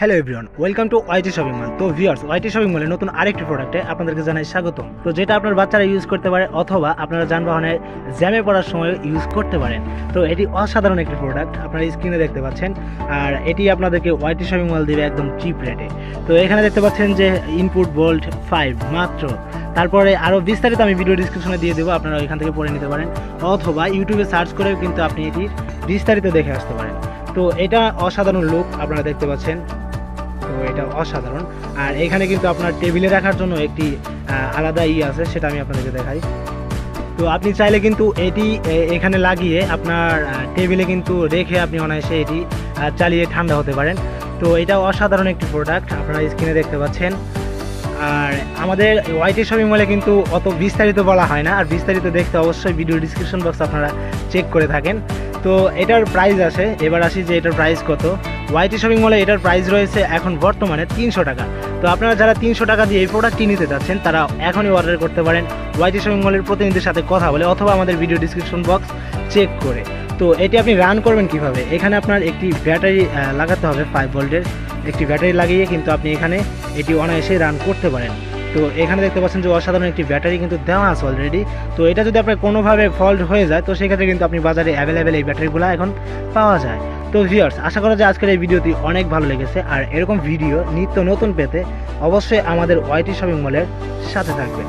Hello everyone, welcome to YT shopping mall. তো viewers, ওয়াইটি shopping মলে নতুন আরেকটি প্রোডাক্টে আপনাদেরকে জানাই স্বাগতম। তো যেটা আপনার বাচ্চারা ইউজ করতে পারে অথবা আপনারা যানবাহনের জ্যামে পড়ার সময় ইউজ করতে পারেন। তো এটি অসাধারণ একটি প্রোডাক্ট, আপনারা স্ক্রিনে দেখতে পাচ্ছেন। আর এটি আপনাদেরকে ওয়াইটি শপিং মল দিবে একদম চিপ রেটে। তো এখানে দেখতে পাচ্ছেন যে ইনপুট ভোল্ট 5 মাত্র। তারপরে আরও বিস্তারিত আমি ভিডিও ডিসক্রিপশনে দিয়ে দেবো, আপনারা এখান থেকে পড়ে নিতে পারেন অথবা ইউটিউবে সার্চ করেও কিন্তু আপনি এটির বিস্তারিত দেখে আসতে পারেন। তো এটা অসাধারণ লুক আপনারা দেখতে পাচ্ছেন। তো এটা অসাধারণ। আর এখানে কিন্তু আপনার টেবিলে রাখার জন্য একটি আলাদা আছে, সেটা আমি আপনাদেরকে দেখাই। তো আপনি চাইলে কিন্তু এটি এখানে লাগিয়ে আপনার টেবিলে কিন্তু রেখে আপনি অনায়াসে এটি চালিয়ে ঠান্ডা হতে পারেন। তো এটা অসাধারণ একটি প্রোডাক্ট আপনারা স্ক্রিনে দেখতে পাচ্ছেন। আর আমাদের ওয়াইটি শপিং মলে কিন্তু অত বিস্তারিত বলা হয় না, আর বিস্তারিত দেখতে অবশ্যই ভিডিও ডিসক্রিপশন বক্স আপনারা চেক করে থাকেন। তো এটার প্রাইস আছে, এবার আসি যে এটার প্রাইস কত। ওয়াইটি শপিং মলে এটার প্রাইস রয়েছে এখন বর্তমানে 300 টাকা। তো আপনারা যারা 300 টাকা দিয়ে এই প্রোডাক্টটি নিতে চাচ্ছেন তারা এখনই অর্ডার করতে পারেন ওয়াইটি শপিং মলের প্রতিনিধির সাথে কথা বলে অথবা আমাদের ভিডিও ডিসক্রিপশন বক্স চেক করে। তো এটি আপনি রান করবেন কিভাবে, এখানে আপনার একটি ব্যাটারি লাগাতে হবে, 5 ভোল্টের একটি ব্যাটারি লাগিয়ে কিন্তু আপনি এখানে এটি অনায়াসে রান করতে পারেন। তো এখানে দেখতে পাচ্ছেন যে অসাধারণ একটি ব্যাটারি কিন্তু দেওয়া আছে অলরেডি। তো এটা যদি আপনার কোনোভাবে ফল্ট হয়ে যায় তো সেক্ষেত্রে কিন্তু আপনি বাজারে অ্যাভেলেবেল এই ব্যাটারিগুলো এখন পাওয়া যায়। তো ভিউয়ার্স, আশা করা যায় আজকের এই ভিডিওটি অনেক ভালো লেগেছে। আর এরকম ভিডিও নিত্য নতুন পেতে অবশ্যই আমাদের ওয়াইটি শপিং মলের সাথে থাকবেন।